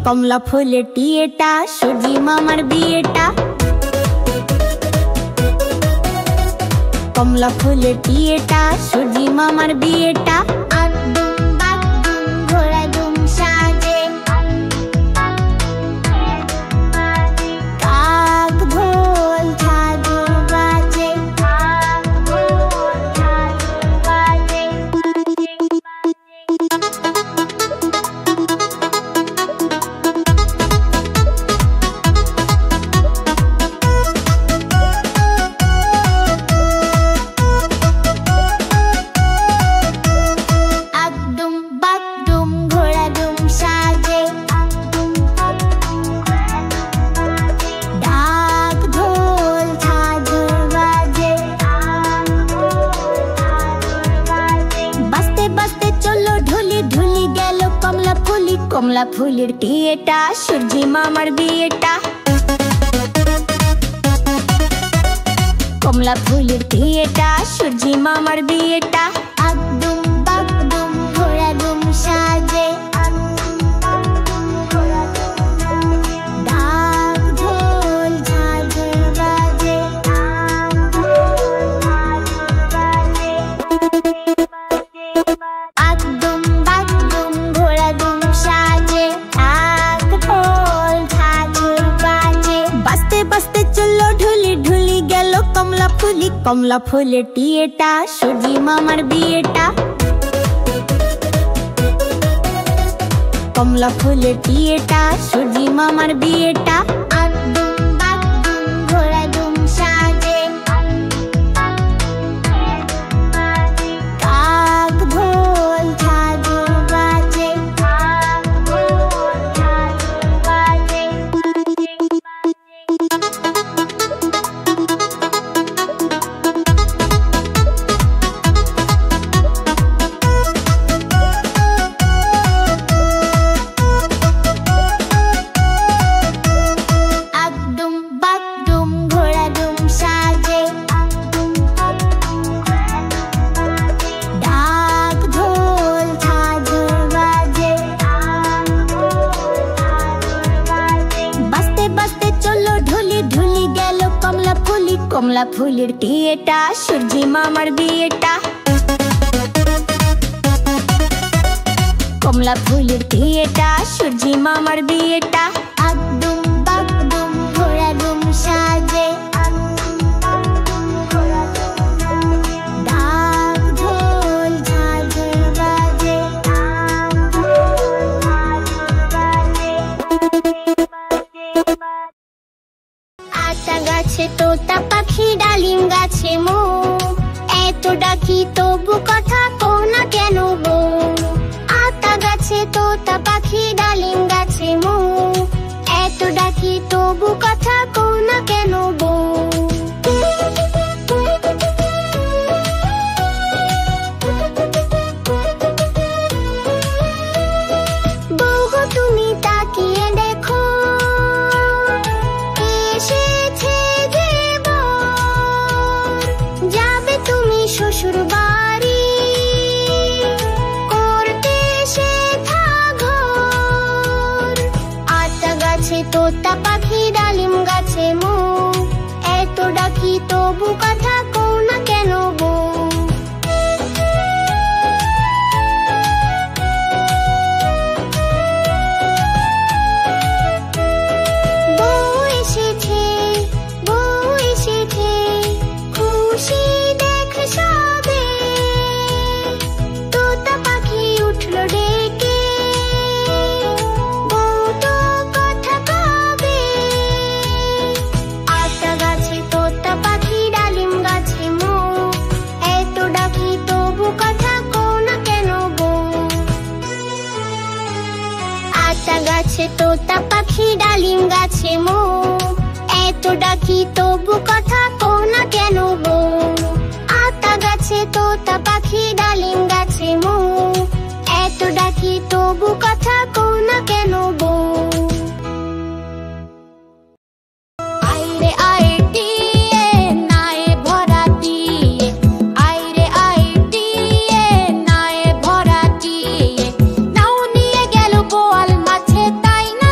কমলা ফুলের টিয়েটা সূর্যি মামার বিয়েটা। কমলা ফুলের টিয়েটা সূর্যি মামার বিয়েটা। আদুম বাদুম ঘোড়া দুম সাজে, কাক ঢোল ঝাঁঝর বাজে, আদুম বাদুম ঘোড়া দুম সাজে, ডাক ঢোল ঝাঁঝর বাজে। বাজতে বাজতে চললো ঢুলি ঢুলি গেল কমলা ফুলি, কমলা ফুলের টিয়েটা সূর্যি মামার বিয়েটা। কমলা ফুলের টিয়েটা সূর্যি মামার বিয়েটা। আদুম বাদুম ঘোড়া দুম সাজে, ডাক ঢোল ঝাঁঝর বাজে। আদুম বাদুম ঘোড়া দুম সাজে, ডাক ঢোল ঝাঁঝর বাজে। বাজতে বাজতে চললো ঢুলি ঢুলি গেল কমলা ফুলি, কমলা ফুলের টিয়েটা সূর্যি মামার বিয়েটা। কমলা ফুলের টিয়েটা সূর্যি মামার বিয়েটা। আদুম বাদুম ঘোড়া দুম সাজে, কাক ঢোল ঝাঁঝর বাজে। আদুম বাদুম ঘোড়া দুম সাজে, ডাক ঢোল ঝাঁঝর বাজে। বাজতে বাজতে চললো ঢুলি ঢুলি গেল কমলা ফুলি, কমলা ফুলের টিয়েটা সূর্যি মামার বিয়েটা। কমলা ফুলের টিয়েটা সূর্যি মামার বিয়েটা। আদুম বাদুম ঘোড়া দুম সাজে, ডাক ঢোল ঝাঁঝর বাজে। আতা গাছে তোতা পাখি ডালিম গাছে মো, এত ডাকি তবু কথা কও না কেন গো। আতা গাছে তোতা পাখি ডালিম গাছে মো, এত ডাকি তবু কথা কও না কেন গো। বউ গো তুমি তাকিয়ে দেখো, এসেছে যে বর, যাবে তুমি শ্বশুর বাড়ি, করতে শেখা ঘর। আতা গাছে তোতা পাখি ডালিম গাছে মো, এত ডাকি তবু কথা কও না কেন গো। বউ এসেছে, বউ এসেছে, খুশি দেখ সবে, তোতা পাখি উঠল ডেকে, বউ তো কথা কবে। আতা গাছে তোতা পাখি ডালিম গাছে মো, এত ডাকি তবু কথা কও না কেন গো। আতা গাছে তোতা পাখি ডালিম গাছে মো, এত ডাকি তবু কথা কও না কেন গো। আতা গাছে তোতা পাখি ডালিম গাছে মো, এত ডাকি তবু কথা কও না কেন গো। আইরে আইটিয়ে নায়ে ভরা দিয়ে, আইরে আইটিয়ে নায়ে ভরা দিয়ে, নাও নিয়ে গেল বোয়াল মাছে তাই না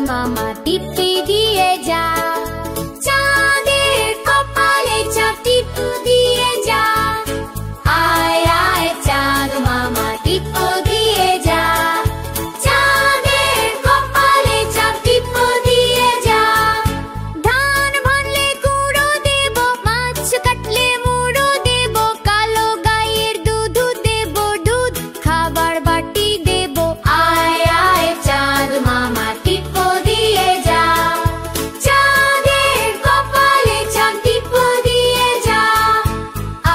মামা টিপি দিয়ে যা, চাঁদের কপালে চাঁদ টিপ দিয়ে যা। আয় আয় চাঁদ মামা টিপ দিয়ে যা, চাঁদের কপালে চাঁদ টিপ দিয়ে যা। ধান ভানলে গুঁড়ো দেব, মাছ কাটলে মুড়ো দেব, কালো গায়ের দুধ দেব, দুধ খাবার বাটি দেব। আয় আয় চাঁদ মামা টিপ দিয়ে যা, চাঁদের কপালে চাঁদ টিপ দিয়ে যা।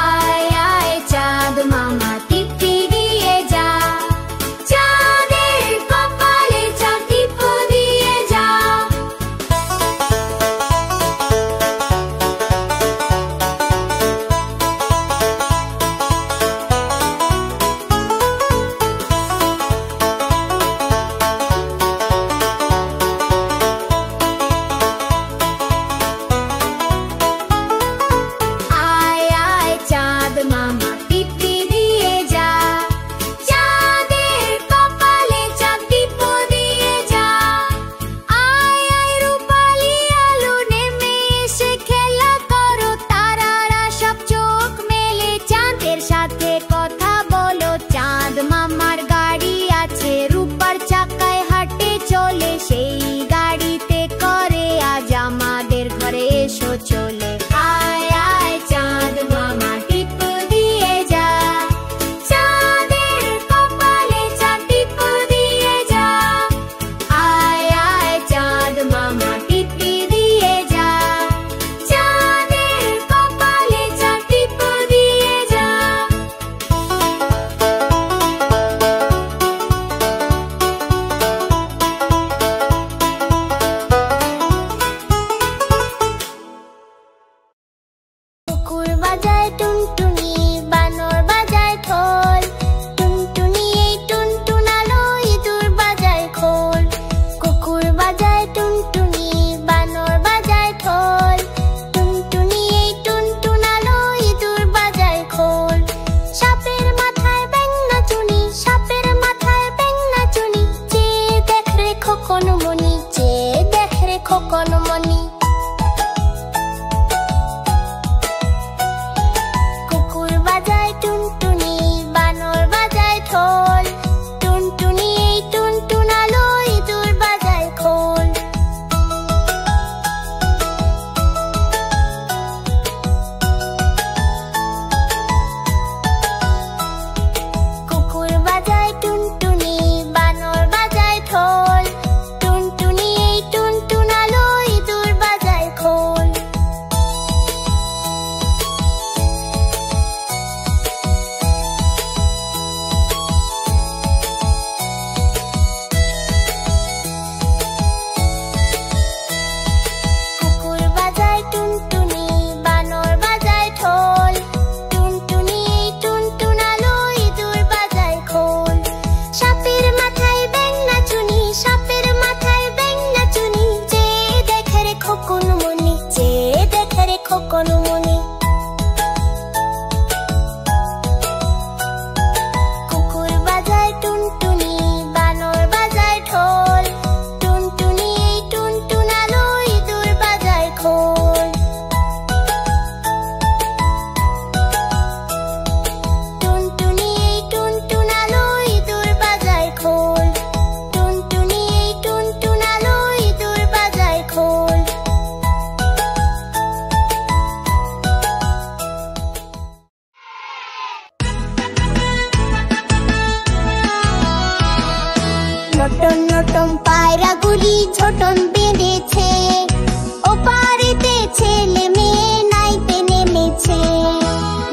আয় আয় চাঁদ মামা টিপ দিয়ে যা, চাঁদের কপালে চাঁদ টিপ দিয়ে যা। আয় আয় চাঁদ মামা টিপি দিয়ে যা, চাঁদের কপালে চাঁদ টিপ দিয়ে যা। আয় আয় রূপালি আলো নেমে এসে খেলা করো, তারারা সব চোখ মেলে চাঁদের সাথে কথা বলো। চাঁদ মামার গাড়ি আছে, রূপার চাকায় হাঁটে চলে, সেই গাড়িতে করে আজ আমাদের ঘরে এসো চলে। আয় আয় চাঁদ মামা টিপ দিয়ে যা, চাঁদের কপালে চাঁদ টিপ দিয়ে যা। আয় আয় চাঁদ মামা টিপ দিয়ে যা, চাঁদের কপালে চাঁদ টিপ দিয়ে যা। কুকুর বাজায় টুনটুনি, বানর বাজায় খোল, টুনটুনি এই টুনটুনালো, ইঁদুর বাজায় খোল। কুকুর বাজায় টুনটুনি, বানর বাজায় খোল, টুনটুনি এই টুনটুনালো, ইঁদুর বাজায় খোল। সাপের মাথায় ব্যাঙ নাচুনি, সাপের মাথায় ব্যাঙ নাচুনি, চেয়ে দেখ রে খোকন মনি, চেয়ে দেখ রে খোকন মনি। কুকুর বাজায় টুনটুনি, বানর বাজায় ঢোল, টুনটুনি এই টুনটুনালো, ইঁদুর বাজায় খোল। কুকুর বাজায় টুনটুনি, বানর বাজায় ঢোল, টুনটুনি এই টুনটুনালো, ইঁদুর বাজায় খোল। কুকুর বাজায় টুনটুনি, বানর বাজায় ঢোল, টুনটুনি এই টুনটুনালো, ইঁদুর বাজায় খোল। সাপের মাথায় ব্যাঙ নাচুনি, সাপের মাথায় ব্যাঙ নাচুনি, চেয়ে দেখ রে খোকন মনি, চেয়ে দেখ রে খোকন মনি। কুকুর বাজায় টুনটুনি, বানর বাজায় ঢোল, টুনটুনি এই টুনটুনালো, ইঁদুর বাজায় খোল। টুনটুনি এই টুনটুনালো, ইঁদুর বাজায় খোল, টুনটুনি এই টুনটুনালো, ইঁদুর বাজায় খোল। নটন নটন পায়রাগুলি ঝোটন বেঁধেছে, ওপারেতে ছেলে মেয়ে নাইতে নেমেছে।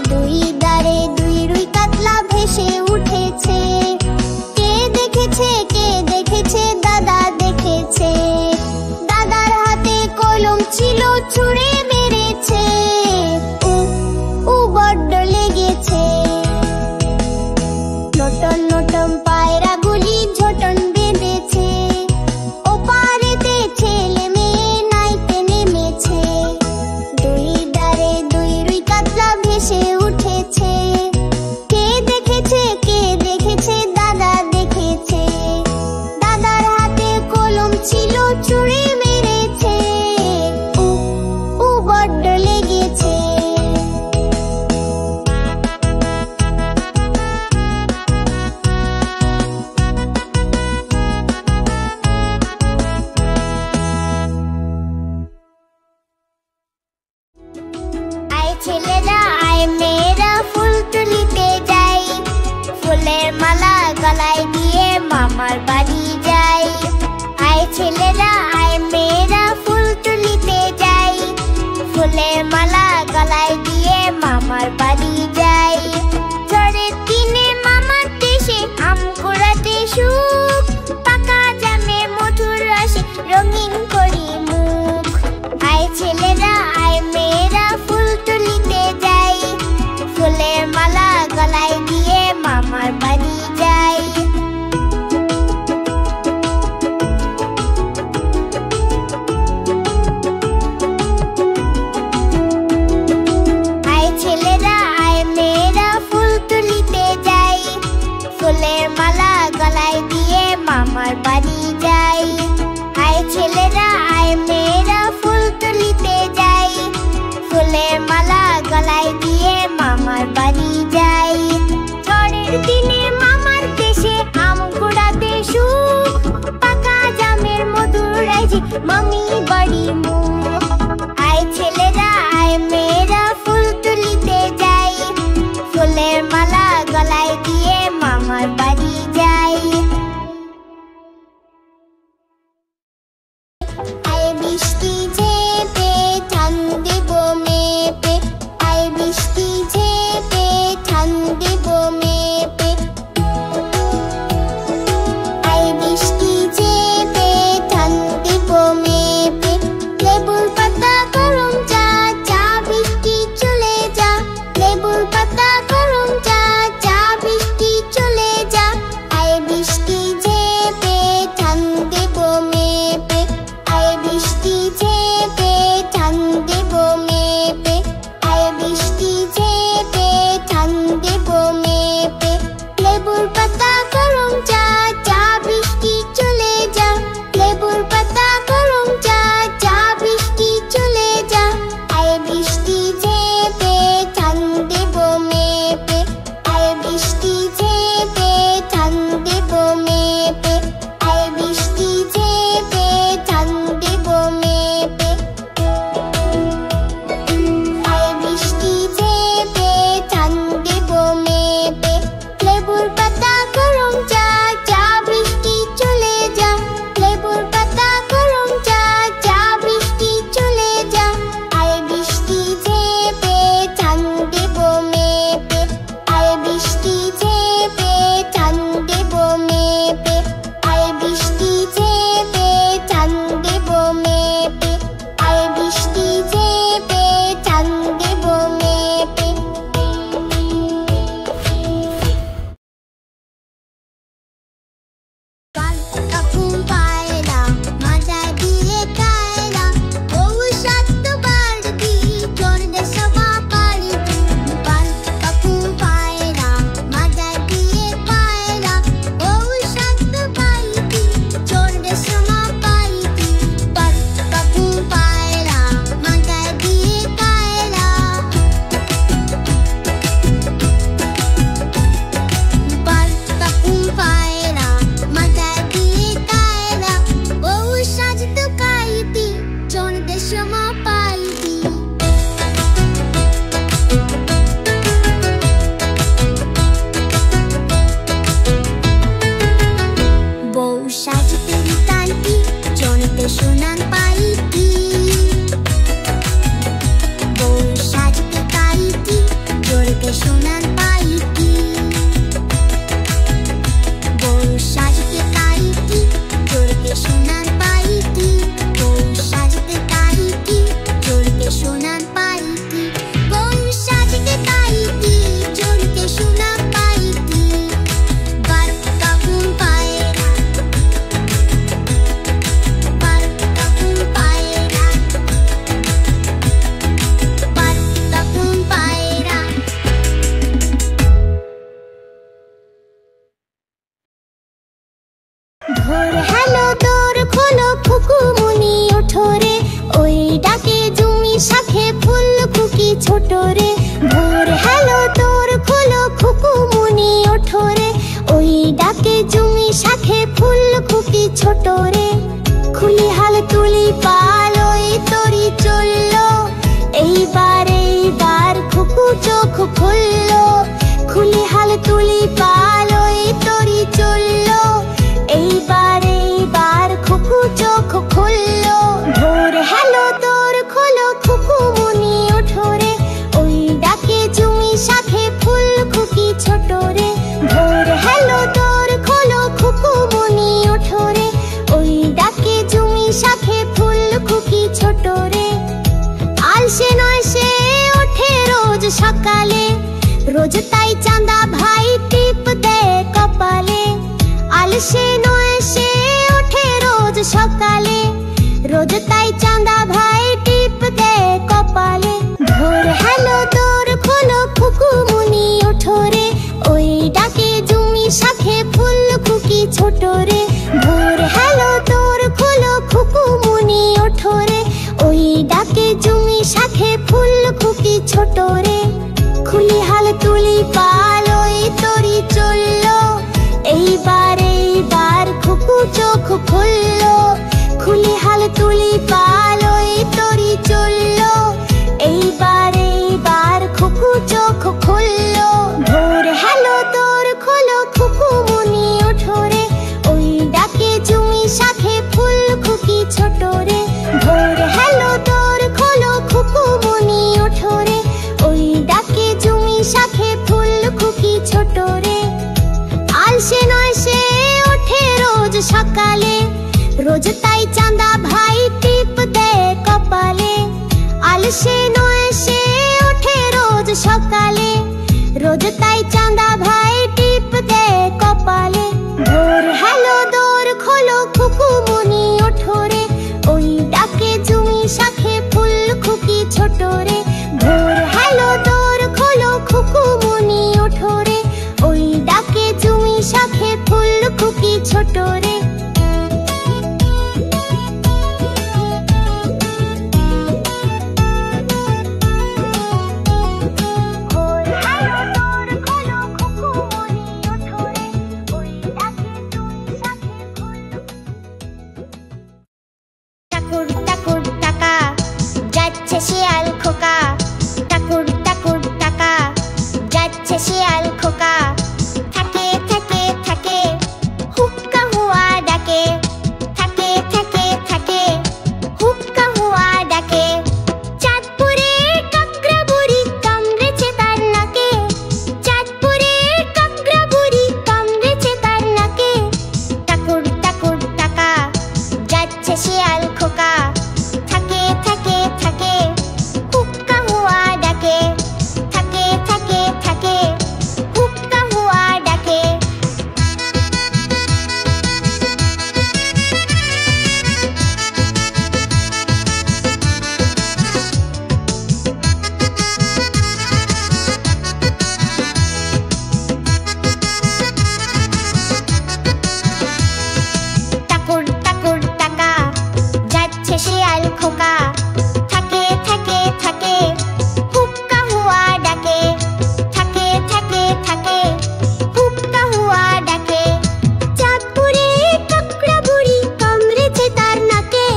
দুই দাঁড়ে দুই রুই কাতলা ভেসে উঠেছে, কে দেখেছে কে দেখেছে, দাদা দেখেছে। দাদার হাতে কলম ছিল, ছুঁড়ে মেরেছে, উ বড্ড লেগেছে। নটন নটন পায়রাগুলি ঝোটন বেঁধেছে, ওপারেতে ছেলে মেয়ে নাইতে নেমেছে। দুই দাঁড়ে দুই রুই কাতলা ভেসে উঠেছে, কে দেখেছে কে দেখেছে, দাদা দেখেছে। দাদার হাতে কলম ছিল, ফুলের মালা গলায় দিয়ে মামার বাড়ি যাই। ঝড়ের দিনে মামার দেশে আম কুড়াতে সুখ, পাকা জামে মধুর রসে রঙিন করি মুখ। আয় ছেলেরা আয় মেয়েরা ফুল তুলিতে যাই, ফুলের মালা গলায় দিয়ে মামার বাড়ি যাই। আয় ছেলেরা আয় মেয়েরা ফুল তুলিতে যাই, ফুলের মালা গলায় দিয়ে মামার বাড়ি যাই। আয় ছেলেরা আয় মেয়েরা ফুল তুলিতে যাই, ফুলের মালা গলায় দিয়ে মামার বাড়ি যাই। ঝড়ের দিনে মামার দেশে আম কুড়াতে সুখ, পাকা জামের মধুর রাইজে মামি বাড়ি মুখ। আয় ছেলেরা আয় মেয়েরা ফুল তুলিতে যাই, ফুলের মালা গলায় দিয়ে মামার বাড়ি যাই। আয় বৃষ্টি ঝেপে ঠান দেব মেপে, আয় বৃষ্টি ঝেপে ঠান দেব মেপে। আয় বৃষ্টি ঝেপে ঠান দেব মেপে, লেবুর পাতা গরম চা, চা বৃষ্টি চলে যা। লেবুর পাতা গরম চা, চা বৃষ্টি চলে যা। আয় বৃষ্টি ঝেপে ঠান দেব মেপে, আয় বৃষ্টি ঝেপে ঠান দেব মেপে। আয় বৃষ্টি ঝেপে ঠান দেব মেপে, লেবুর পাতা গরম চা, চা বৃষ্টি চলে যা। লেবুর পাতা গরম চা, চা বৃষ্টি চলে যা। আয় বৃষ্টি ঝেপে ঠান দেব মেপে, আয় বৃষ্টি ঝেপে ঠান দেব মেপে। আয় বৃষ্টি ঝেপে ঠান দেব মেপে। আয় বৃষ্টি ঝেপে ঠান দেব মেপে, লেবুর পাতা গরম চা, চা বৃষ্টি চলে যা। লেবুর পাতা গরম চা, চা বৃষ্টি চলে যা। আয় বৃষ্টি ঝেপে ঠান দেব মেপে, আয় বৃষ্টি ঝেপে ঠান দেব মেপে। আয় বৃষ্টি ঝেপে ঠান দেব মেপে, আয় বৃষ্টি ঝেপে ঠান দেব মেপে। পাল্টা ঘুম পায়রা মাজা দিয়ে কায়রা, বউ সাত বাড়তি চড়বে সবা পাড়তি। পাল্টা ঘুম পায়রা মাজা দিয়ে কায়রা, বউ সাত বাড়তি চড়বে সবা পাড়তি। পাল্টা ঘুম পায়রা মাজা দিয়ে কায়রা, পাল্টা ঘুম পায়রা মাজা দিয়ে কায়রা, বউ সাজতো কাইতি চড়বে সমা পাইতি। বউ সাজতে কাইতি চড়বে সোনার পাইতি। বউ সাজতে কাইতি চড়বে সোনার পাইতি। বউ সাজতে কাইতি চড়বে সোনার পাইতি। বউ সাজতে কাইতি চড়বে সোনার পাইতি। বউ সাজতে কাইতি চড়বে সোনার পাইতি। বারটা ঘুম পায়রা, বারটা ঘুম পায়রা, বারটা ঘুম পায়রা। ভোর হ্যালো দোর খোলো খুকুমুনি ওঠো রে, ওই ডাকে জুমি শাখে ফুল খুকি ছোট রে। ভোর হ্যালো দোর খোলো খুকুমুনি ওঠো রে, ওই ডাকে জুমি শাখে ফুল খুকি ছোট রে। খুলি হাল তুলি পাল ওই তরি চললো, এইবার এইবার খুকু চোখ খুললো। খুলি হাল তুলি পাল ওই তরি চললো, এইবার এইবার খুকু চোখ খুললো। ভোর হ্যালো দোর খোলো খুকুমুনি রোজ তাই চাঁদা ভাই টিপ দেয় কপালে, আলসে নয় সে ওঠে রোজ সকালে। রোজ তাই চাঁদা ভাই টিপ দেয় কপালে। ভোর হ্যালো দোর খোলো খুকুমুনি ওঠো রে, ওই ডাকে জমি শাখে ফুল খুকি ছোট রে। ভোর হ্যালো দোর খোলো খুকুমুনি ওঠো রে, ওই ডাকে জমি শাখে ফুল খুকি ছোট রে। খুলি হাল তুলি পাল ওই তরি চললো, এইবার খুকু চোখ খুললো। খুলি হাল তুলি পাল ওই তরি চললো, এইবার খুকু চোখ খুললো। ভোর হ্যালো দোর খোলো খুকুমুনি ওঠো রে, ওই ডাকে জমি শাখে ফুল খুকি ছোট রে। ভোর হ্যালো দোর খোলো খুকুমুনি ওঠো রে, ওই ডাকে জমি শাখে ফুল খুকি ছোট রে। আলসে নয় সে ওঠে রোজ সকালে, রোজ তাই চাঁদা ভাই টিপ দেয় কপালে। আলসে নয় সে ওঠে রোজ সকালে, রোজ তাই চাঁদা ভাই টিপ দেয় কপালে। ভোর হ্যালো দোর খোলো খুকুমুনি ওঠো রে, ওই ডাকে জমি শাখে ফুল খুকি ছোট রে। ভোর হ্যালো দোর খোলো খুকুমুনি ওঠো রে, ওই ডাকে জমি শাখে ফুল খুকি ছোট রে। টাকুর টাকুর টাকা যাচ্ছে শিয়াল খোকা, টাকুর টাকুর টাকা যাচ্ছে শিয়াল খোকা। থাকে থাকে থাকে হুক্কা হুয়া ডাকে, থাকে থাকে থাকে হুক্কা হুয়া ডাকে। চাঁদপুরে কাকড়া বুড়ি কামড়েছে তার নাকে, চাঁদপুরে কাকড়া বুড়ি কামড়েছে তার নাকে। টাকুর টাকুর টাকা যাচ্ছে শিয়াল খোকা, থাকে থাকে থাকে হুক্কা হুয়া ডাকে, থাকে থাকে থাকে হুক্কা হুয়া ডাকে। টাকুর টাকুর টাকা যাচ্ছে শিয়াল খোকা, থাকে থাকে থাকে হুক্কা হুয়া ডাকে, থাকে থাকে থাকে হুক্কা হুয়া ডাকে। চাঁদপুরে কাকড়া বুড়ি কামড়েছে তার নাকে,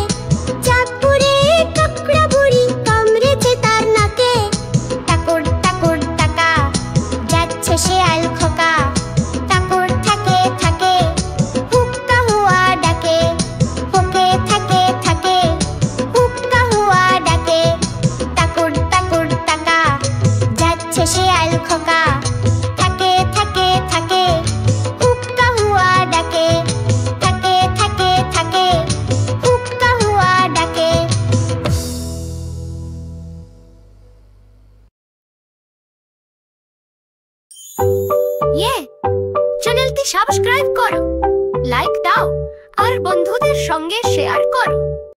চাঁদপুরে কাকড়া বুড়ি কামড়েছে তার নাকে। টাকুর টাকুর টাকা যাচ্ছে শিয়াল খোকা, টাকুর থাকে থাকে হুক্কা হুয়া ডাকে, হোকে থাকে থাকে হুক্কা হুয়া ডাকে। টাকুর টাকুর টাকা যাচ্ছে শিয়াল খোকা, থাকে থাকে থাকে হুক্কা হুয়া ডাকে, থাকে থাকে থাকে হুক্কা হুয়া ডাকে। চ্যানেলটি সাবস্ক্রাইব করো, লাইক দাও আর বন্ধুদের সঙ্গে শেয়ার করো।